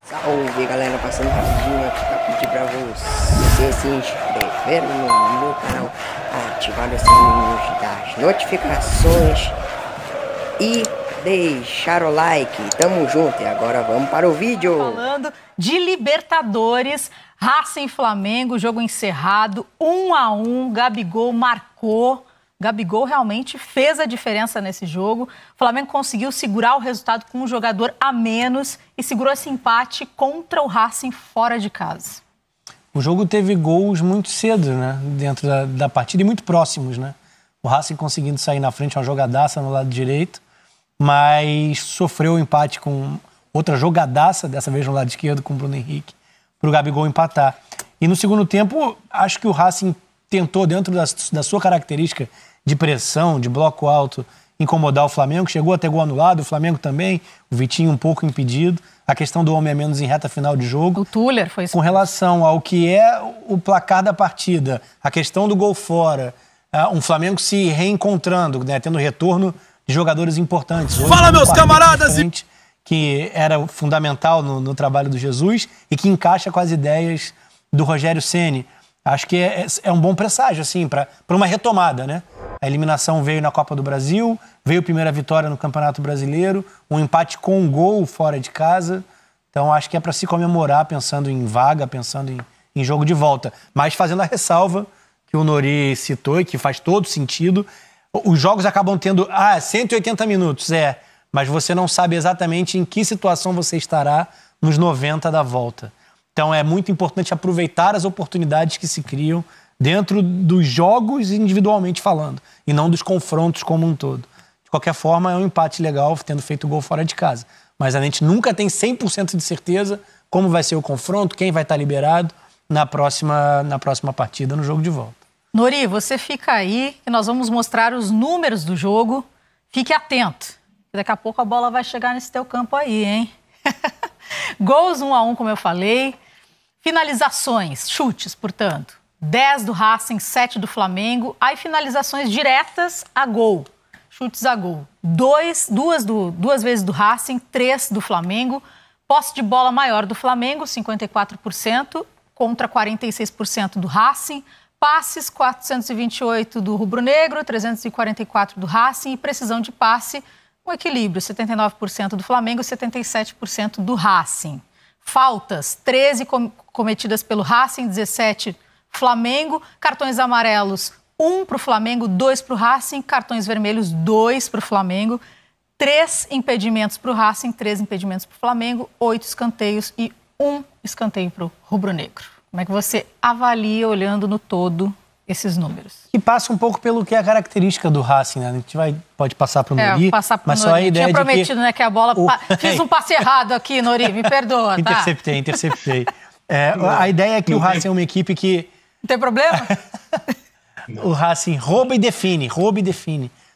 Salve galera, passando rapidinho aqui pra pedir pra você se inscrever no meu canal, ativar o sininho das notificações e deixar o like. Tamo junto e agora vamos para o vídeo. Falando de Libertadores, Racing e Flamengo, jogo encerrado, 1-1, Gabigol marcou. Gabigol realmente fez a diferença nesse jogo. O Flamengo conseguiu segurar o resultado com um jogador a menos e segurou esse empate contra o Racing fora de casa. O jogo teve gols muito cedo, né, dentro da partida e muito próximos, né? O Racing conseguindo sair na frente, uma jogadaça no lado direito, mas sofreu o empate com outra jogadaça, dessa vez no lado esquerdo com o Bruno Henrique, para o Gabigol empatar. E no segundo tempo, acho que o Racing tentou, dentro da sua característica de pressão, de bloco alto, incomodar o Flamengo. Chegou a ter gol anulado, o Flamengo também, o Vitinho um pouco impedido. A questão do homem a menos em reta final de jogo. O Tuller foi isso. Com relação ao que é o placar da partida, a questão do gol fora, um Flamengo se reencontrando, né, tendo retorno de jogadores importantes. Hoje, fala, meus camaradas! Que era fundamental no trabalho do Jesus e que encaixa com as ideias do Rogério Ceni. Acho que é um bom presságio, assim, para uma retomada, né? A eliminação veio na Copa do Brasil, veio a primeira vitória no Campeonato Brasileiro, um empate com um gol fora de casa. Então, acho que é para se comemorar, pensando em vaga, pensando em jogo de volta. Mas fazendo a ressalva que o Nori citou e que faz todo sentido. Os jogos acabam tendo 180 minutos, mas você não sabe exatamente em que situação você estará nos 90 da volta. Então é muito importante aproveitar as oportunidades que se criam dentro dos jogos individualmente falando, e não dos confrontos como um todo. De qualquer forma, é um empate legal, tendo feito o gol fora de casa. Mas a gente nunca tem 100% de certeza como vai ser o confronto, quem vai estar liberado na próxima partida, no jogo de volta. Nori, você fica aí que nós vamos mostrar os números do jogo. Fique atento, daqui a pouco a bola vai chegar nesse teu campo aí, hein? Gols 1-1, como eu falei. Finalizações, chutes, portanto. 10 do Racing, 7 do Flamengo. Aí finalizações diretas a gol. Chutes a gol. Duas vezes do Racing, 3 do Flamengo. Posse de bola maior do Flamengo, 54%, contra 46% do Racing. Passes, 428 do Rubro Negro, 344 do Racing. E precisão de passe, um equilíbrio, 79% do Flamengo e 77% do Racing. Faltas, 13 cometidas pelo Racing, 17 Flamengo. Cartões amarelos, 1 para o Flamengo, 2 para o Racing. Cartões vermelhos, 2 para o Flamengo. 3 impedimentos para o Racing, 3 impedimentos para o Flamengo. 8 escanteios e 1 escanteio para o Rubro Negro. Como é que você avalia, olhando no todo, esses números? E passa um pouco pelo que é a característica do Racing, né? A gente pode passar para o Nori, mas só a ideia tinha prometido, né, que a bola... Fiz um passe errado aqui, Nori, me perdoa, tá? Interceptei. A ideia é que o Racing é uma equipe que... Não tem problema? O Racing rouba e define.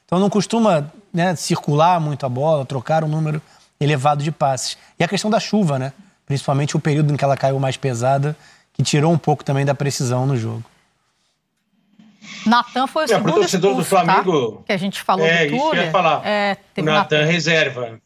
Então não costuma, né, circular muito a bola, trocar um número elevado de passes. E a questão da chuva, né? Principalmente o período em que ela caiu mais pesada, que tirou um pouco também da precisão no jogo. Natan foi o segundo torcedor expulso, do Flamengo, tá? Que a gente falou do Tuller. Isso que eu ia falar. O Natan reserva.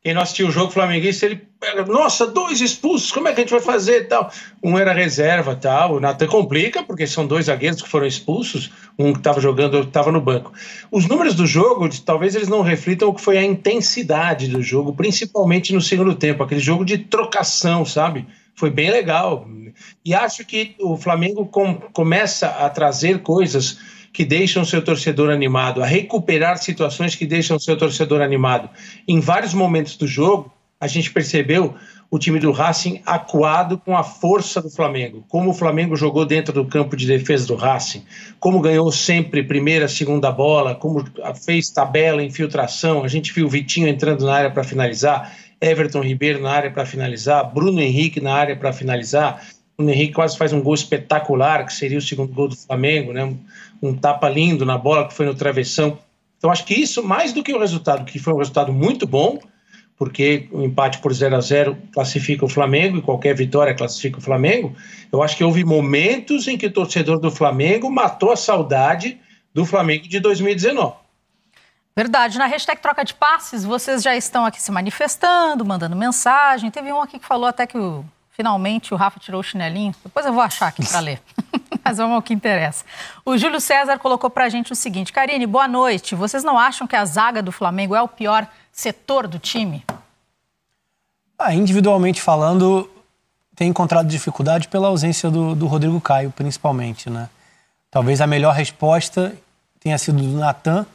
Quem não assistiu o jogo flamenguista, ele pega, nossa, 2 expulsos, como é que a gente vai fazer e tal? Um era reserva e tal. O Natan complica, porque são 2 zagueiros que foram expulsos, um que estava jogando, outro estava no banco. Os números do jogo, talvez eles não reflitam o que foi a intensidade do jogo, principalmente no segundo tempo, aquele jogo de trocação, sabe? Foi bem legal. E acho que o Flamengo começa a trazer coisas que deixam o seu torcedor animado, a recuperar situações que deixam o seu torcedor animado. Em vários momentos do jogo, a gente percebeu o time do Racing acuado com a força do Flamengo. Como o Flamengo jogou dentro do campo de defesa do Racing, como ganhou sempre primeira, segunda bola, como fez tabela, infiltração. A gente viu o Vitinho entrando na área para finalizar, Everton Ribeiro na área para finalizar, Bruno Henrique na área para finalizar. O Bruno Henrique quase faz um gol espetacular, que seria o segundo gol do Flamengo, né? Um tapa lindo na bola que foi no travessão. Então acho que isso, mais do que o resultado, que foi um resultado muito bom, porque o empate por 0-0 classifica o Flamengo e qualquer vitória classifica o Flamengo, eu acho que houve momentos em que o torcedor do Flamengo matou a saudade do Flamengo de 2019. Verdade. Na hashtag troca de passes, vocês já estão aqui se manifestando, mandando mensagem. Teve um aqui que falou até que finalmente o Rafa tirou o chinelinho. Depois eu vou achar aqui para ler. Mas vamos ao que interessa. O Júlio César colocou pra gente o seguinte: Karine, boa noite. Vocês não acham que a zaga do Flamengo é o pior setor do time? Individualmente falando, tem encontrado dificuldade pela ausência do Rodrigo Caio, principalmente, né? Talvez a melhor resposta tenha sido do Natan,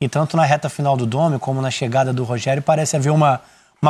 e tanto na reta final do Dome como na chegada do Rogério parece haver uma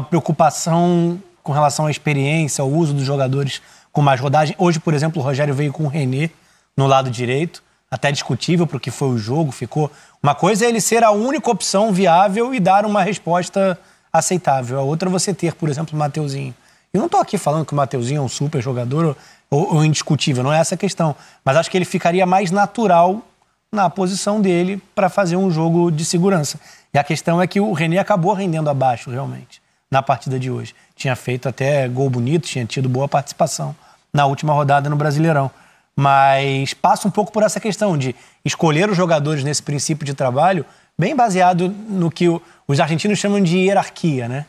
preocupação com relação à experiência, ao uso dos jogadores com mais rodagem. Hoje, por exemplo, o Rogério veio com o René no lado direito, até discutível porque foi o jogo, ficou... Uma coisa é ele ser a única opção viável e dar uma resposta aceitável. A outra é você ter, por exemplo, o Mateuzinho. Eu não estou aqui falando que o Mateuzinho é um super jogador ou indiscutível, não é essa a questão. Mas acho que ele ficaria mais natural na posição dele para fazer um jogo de segurança. E a questão é que o René acabou rendendo abaixo, realmente, na partida de hoje. Tinha feito até gol bonito, tinha tido boa participação na última rodada no Brasileirão. Mas passa um pouco por essa questão de escolher os jogadores nesse princípio de trabalho bem baseado no que os argentinos chamam de hierarquia, né?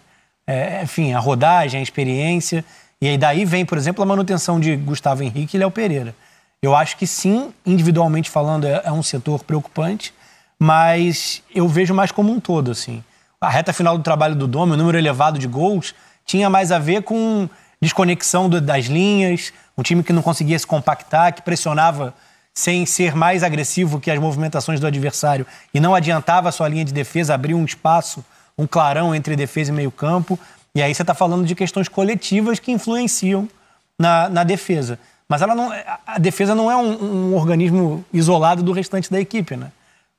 Enfim, a rodagem, a experiência. E aí daí vem, por exemplo, a manutenção de Gustavo Henrique e Léo Pereira. Eu acho que sim, individualmente falando, é um setor preocupante, mas eu vejo mais como um todo, assim. A reta final do trabalho do Dome, o número elevado de gols, tinha mais a ver com desconexão das linhas, um time que não conseguia se compactar, que pressionava sem ser mais agressivo que as movimentações do adversário e não adiantava a sua linha de defesa, abrir um espaço, um clarão entre defesa e meio campo. E aí você está falando de questões coletivas que influenciam na defesa. Mas a defesa não é um organismo isolado do restante da equipe, né?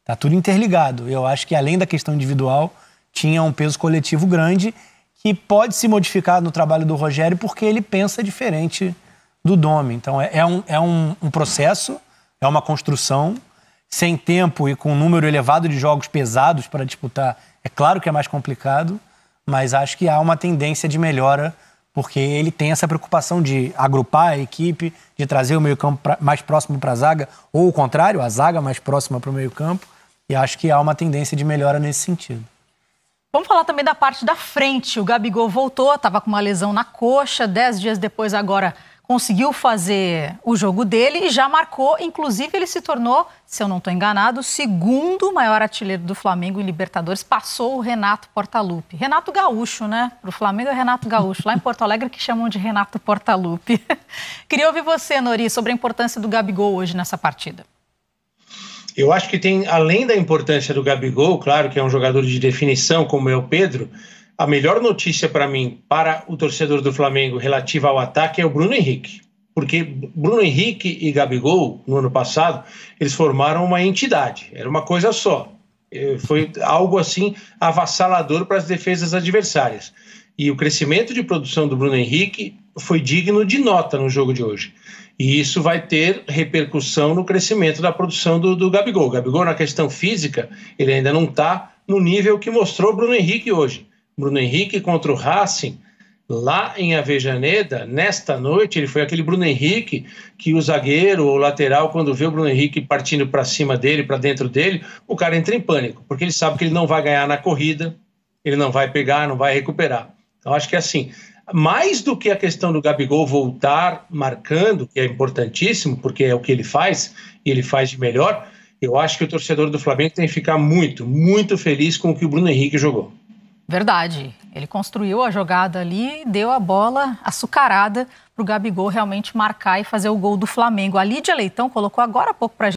Tá tudo interligado. Eu acho que além da questão individual, tinha um peso coletivo grande que pode se modificar no trabalho do Rogério porque ele pensa diferente do Dome. Então é um processo, é uma construção, sem tempo e com um número elevado de jogos pesados para disputar. É claro que é mais complicado, mas acho que há uma tendência de melhora porque ele tem essa preocupação de agrupar a equipe, de trazer o meio-campo mais próximo para a zaga, ou o contrário, a zaga mais próxima para o meio-campo, e acho que há uma tendência de melhora nesse sentido. Vamos falar também da parte da frente. O Gabigol voltou, estava com uma lesão na coxa, 10 dias depois agora conseguiu fazer o jogo dele e já marcou, inclusive ele se tornou, se eu não estou enganado, o segundo maior artilheiro do Flamengo em Libertadores, passou o Renato Portaluppi. Renato Gaúcho, né? Para o Flamengo é Renato Gaúcho, lá em Porto Alegre que chamam de Renato Portaluppi. Queria ouvir você, Nori, sobre a importância do Gabigol hoje nessa partida. Eu acho que tem, além da importância do Gabigol, claro que é um jogador de definição como é o Pedro, a melhor notícia para mim, para o torcedor do Flamengo relativa ao ataque é o Bruno Henrique. Porque Bruno Henrique e Gabigol, no ano passado, eles formaram uma entidade, era uma coisa só. Foi algo assim avassalador para as defesas adversárias. E o crescimento de produção do Bruno Henrique foi digno de nota no jogo de hoje. E isso vai ter repercussão no crescimento da produção do Gabigol. O Gabigol, na questão física, ele ainda não está no nível que mostrou o Bruno Henrique hoje. Bruno Henrique contra o Racing, lá em Avejaneda, nesta noite, ele foi aquele Bruno Henrique que o zagueiro ou o lateral, quando vê o Bruno Henrique partindo para cima dele, para dentro dele, o cara entra em pânico, porque ele sabe que ele não vai ganhar na corrida, ele não vai pegar, não vai recuperar. Então, acho que assim, mais do que a questão do Gabigol voltar marcando, que é importantíssimo, porque é o que ele faz, e ele faz de melhor, eu acho que o torcedor do Flamengo tem que ficar muito, muito feliz com o que o Bruno Henrique jogou. Verdade. Ele construiu a jogada ali e deu a bola açucarada para o Gabigol realmente marcar e fazer o gol do Flamengo. A Lídia Leitão colocou agora há pouco para